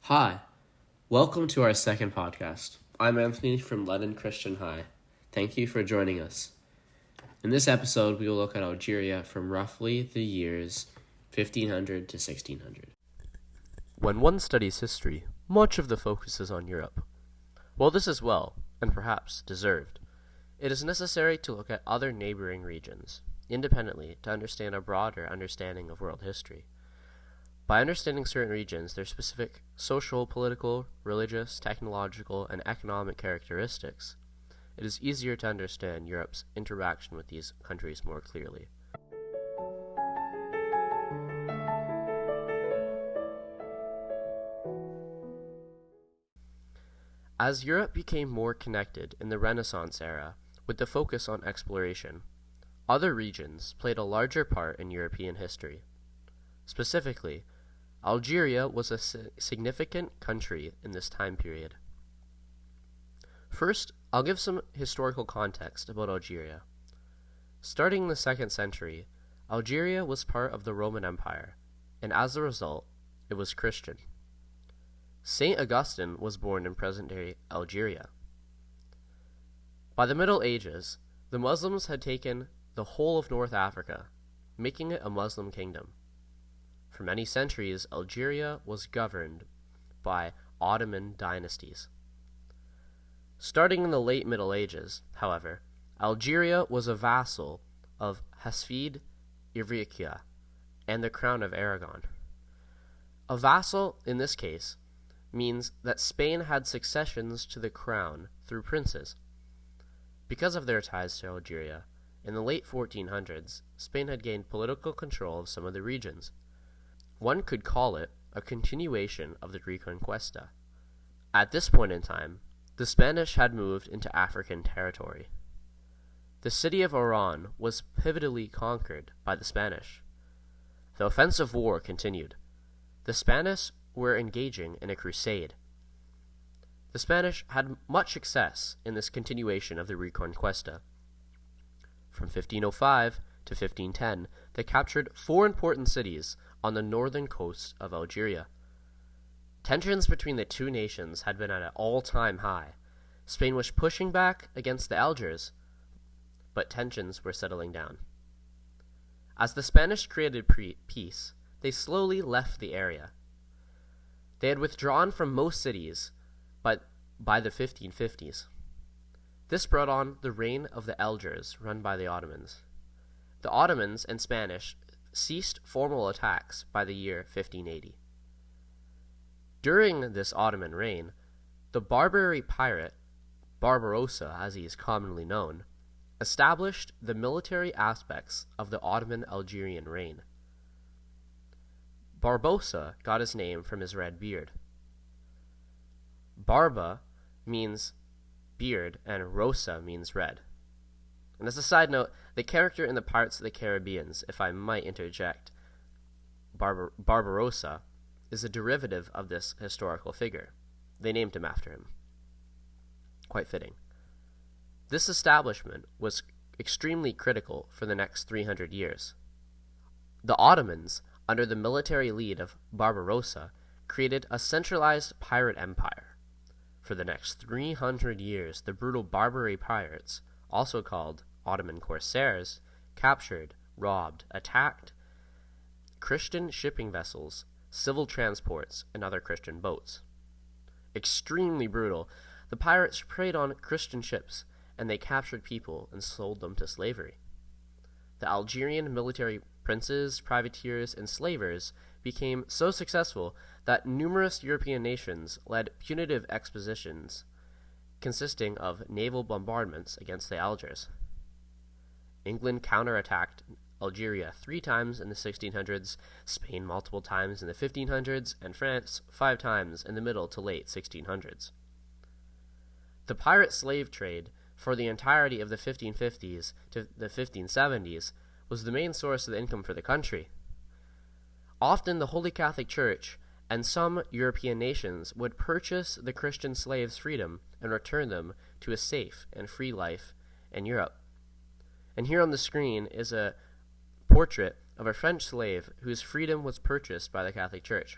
Hi, welcome to our second podcast. I'm Anthony from London Christian High. Thank you for joining us. In this episode, we will look at Algeria from roughly the years 1500 to 1600. When one studies history, much of the focus is on Europe. While this is well, and perhaps deserved, it is necessary to look at other neighboring regions, independently, to understand a broader understanding of world history. By understanding certain regions, their specific social, political, religious, technological, and economic characteristics, it is easier to understand Europe's interaction with these countries more clearly. As Europe became more connected in the Renaissance era, with the focus on exploration, other regions played a larger part in European history. Specifically, Algeria was a significant country in this time period. First, I'll give some historical context about Algeria. Starting in the 2nd century, Algeria was part of the Roman Empire, and as a result, it was Christian. Saint Augustine was born in present-day Algeria. By the Middle Ages, the Muslims had taken the whole of North Africa, making it a Muslim kingdom. For many centuries, Algeria was governed by Ottoman dynasties. Starting in the late Middle Ages, however, Algeria was a vassal of Hafsid Ivriqiya and the Crown of Aragon. A vassal, in this case, means that Spain had successions to the crown through princes. Because of their ties to Algeria, in the late 1400s, Spain had gained political control of some of the regions. One could call it a continuation of the Reconquista. At this point in time, the Spanish had moved into African territory. The city of Oran was pivotally conquered by the Spanish. The offensive war continued. The Spanish were engaging in a crusade. The Spanish had much success in this continuation of the Reconquista. From 1505 to 1510, they captured 4 important cities on the northern coast of Algeria. Tensions between the two nations had been at an all-time high. Spain was pushing back against the Algiers, but tensions were settling down. As the Spanish created peace, they slowly left the area. They had withdrawn from most cities by the 1550s. This brought on the reign of the Algiers, run by the Ottomans. The Ottomans and Spanish ceased formal attacks by the year 1580. During this Ottoman reign, the Barbary pirate, Barbarossa as he is commonly known, established the military aspects of the Ottoman Algerian reign. Barbossa got his name from his red beard. Barba means beard and Rosa means red. And as a side note, the character in the Pirates of the Caribbean, if I might interject, Barbarossa, is a derivative of this historical figure. They named him after him. Quite fitting. This establishment was extremely critical for the next 300 years. The Ottomans, under the military lead of Barbarossa, created a centralized pirate empire. For the next 300 years, the brutal Barbary pirates, also called Ottoman corsairs, captured, robbed, attacked Christian shipping vessels, civil transports, and other Christian boats. Extremely brutal, the pirates preyed on Christian ships, and they captured people and sold them to slavery. The Algerian military princes, privateers, and slavers became so successful that numerous European nations led punitive expeditions consisting of naval bombardments against the Algiers. England counterattacked Algeria 3 times in the 1600s, Spain multiple times in the 1500s, and France 5 times in the middle to late 1600s. The pirate slave trade for the entirety of the 1550s to the 1570s was the main source of income for the country. Often the Holy Catholic Church and some European nations would purchase the Christian slaves' freedom and return them to a safe and free life in Europe. And here on the screen is a portrait of a French slave whose freedom was purchased by the Catholic Church.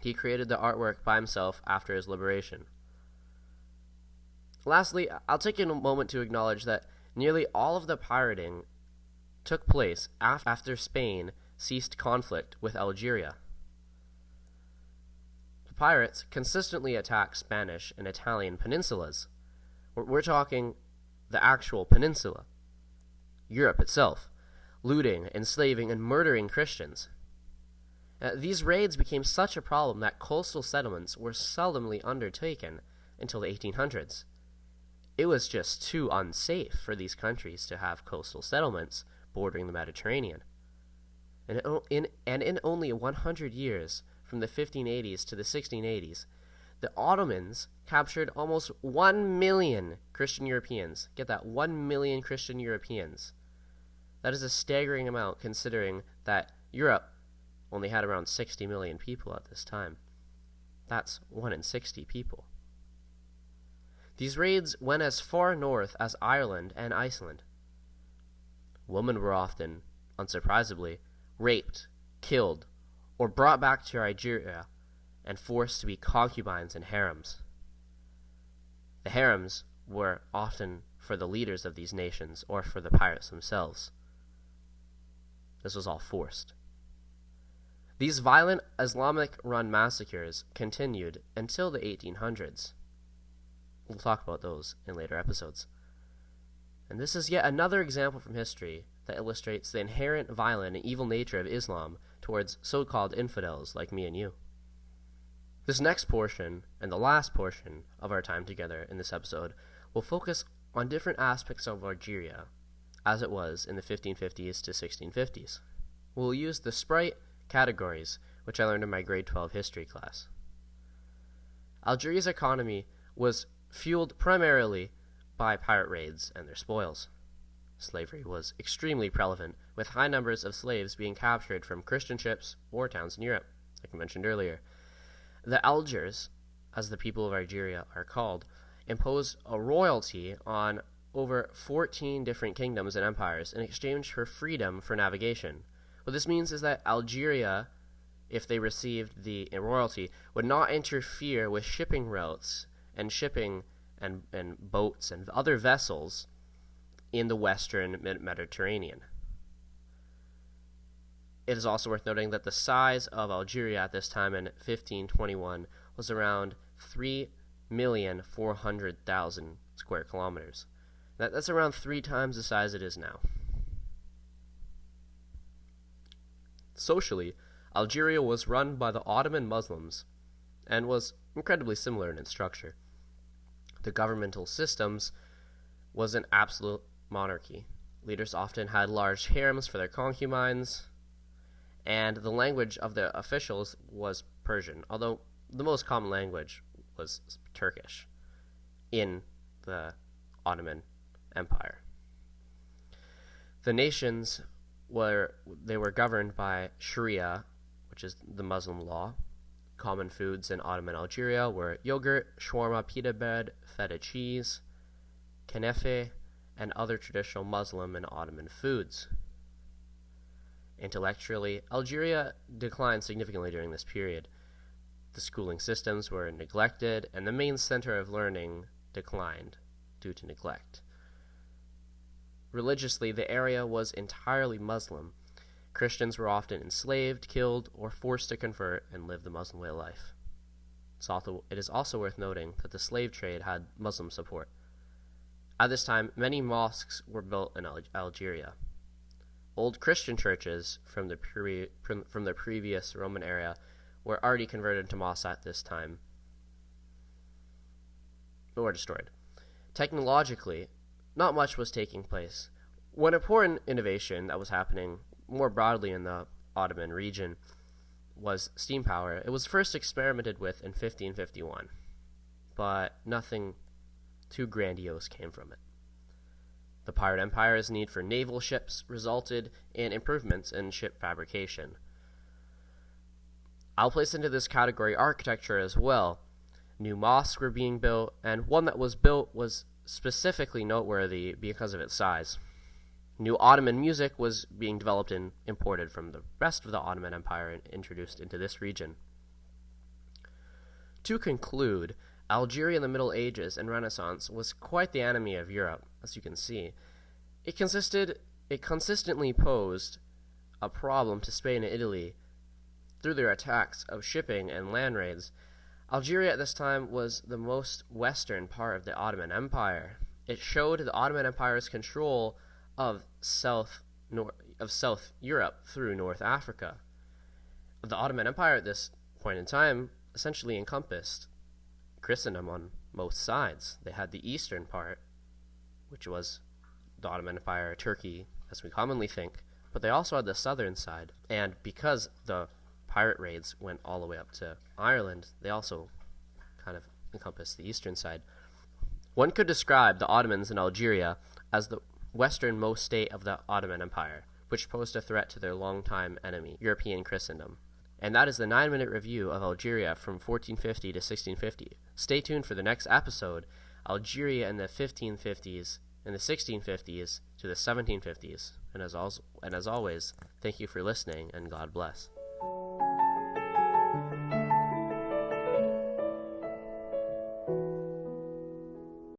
He created the artwork by himself after his liberation. Lastly, I'll take a moment to acknowledge that nearly all of the pirating took place after Spain ceased conflict with Algeria. The pirates consistently attacked Spanish and Italian peninsulas. We're talking the actual peninsula, Europe itself, looting, enslaving, and murdering Christians. These raids became such a problem that coastal settlements were seldomly undertaken until the 1800s. It was just too unsafe for these countries to have coastal settlements bordering the Mediterranean. And in only 100 years, from the 1580s to the 1680s, the Ottomans captured almost 1 million Christian Europeans. Get that, 1 million Christian Europeans. That is a staggering amount considering that Europe only had around 60 million people at this time. That's 1 in 60 people. These raids went as far north as Ireland and Iceland. Women were often, unsurprisingly, raped, killed, or brought back to Algeria and forced to be concubines in harems. The harems were often for the leaders of these nations or for the pirates themselves. This was all forced. These violent Islamic-run massacres continued until the 1800s. We'll talk about those in later episodes. And this is yet another example from history that illustrates the inherent violent and evil nature of Islam towards so-called infidels like me and you. This next portion, and the last portion of our time together in this episode, will focus on different aspects of Algeria as it was in the 1550s to 1650s. We'll use the Sprite categories, which I learned in my grade 12 history class. Algeria's economy was fueled primarily by pirate raids and their spoils. Slavery was extremely prevalent, with high numbers of slaves being captured from Christian ships or towns in Europe, like I mentioned earlier. The Algiers, as the people of Algeria are called, imposed a royalty on over 14 different kingdoms and empires in exchange for freedom for navigation. What this means is that Algeria, if they received the royalty, would not interfere with shipping routes and shipping and boats and other vessels in the western Mediterranean. It is also worth noting that the size of Algeria at this time in 1521 was around 3,400,000 square kilometers. That's around 3 times the size it is now. Socially, Algeria was run by the Ottoman Muslims and was incredibly similar in its structure. The governmental systems was an absolute monarchy. Leaders often had large harems for their concubines, and the language of the officials was Persian, although the most common language was Turkish in the Ottoman Empire. The nations were governed by Sharia, which is the Muslim law. Common foods in Ottoman Algeria were yogurt, shawarma, pita bread, feta cheese, kenefe, and other traditional Muslim and Ottoman foods. Intellectually, Algeria declined significantly during this period. The schooling systems were neglected, and the main center of learning declined due to neglect. Religiously, the area was entirely Muslim. Christians were often enslaved, killed, or forced to convert and live the Muslim way of life. It is also worth noting that the slave trade had Muslim support. At this time, many mosques were built in Algeria. Old Christian churches from the previous Roman era were already converted to mosques at this time, or destroyed. Technologically, not much was taking place. One important innovation that was happening more broadly in the Ottoman region was steam power. It was first experimented with in 1551, but nothing too grandiose came from it. The pirate empire's need for naval ships resulted in improvements in ship fabrication. I'll place into this category architecture as well. New mosques were being built, and one that was built was specifically noteworthy because of its size. New Ottoman music was being developed and imported from the rest of the Ottoman Empire and introduced into this region. To conclude, Algeria in the Middle Ages and Renaissance was quite the enemy of Europe, as you can see. It consistently posed a problem to Spain and Italy through their attacks of shipping and land raids. Algeria at this time was the most western part of the Ottoman Empire. It showed the Ottoman Empire's control of South Europe through North Africa. The Ottoman Empire at this point in time essentially encompassed Christendom on both sides. They had the eastern part, which was the Ottoman Empire, Turkey, as we commonly think, but they also had the southern side. And because the pirate raids went all the way up to Ireland, they also kind of encompassed the eastern side. One could describe the Ottomans in Algeria as the westernmost state of the Ottoman Empire, which posed a threat to their longtime enemy, European Christendom. And that is the 9-minute review of Algeria from 1450 to 1650. Stay tuned for the next episode, Algeria in the 1550s and the 1650s to the 1750s. And as always, thank you for listening, and God bless.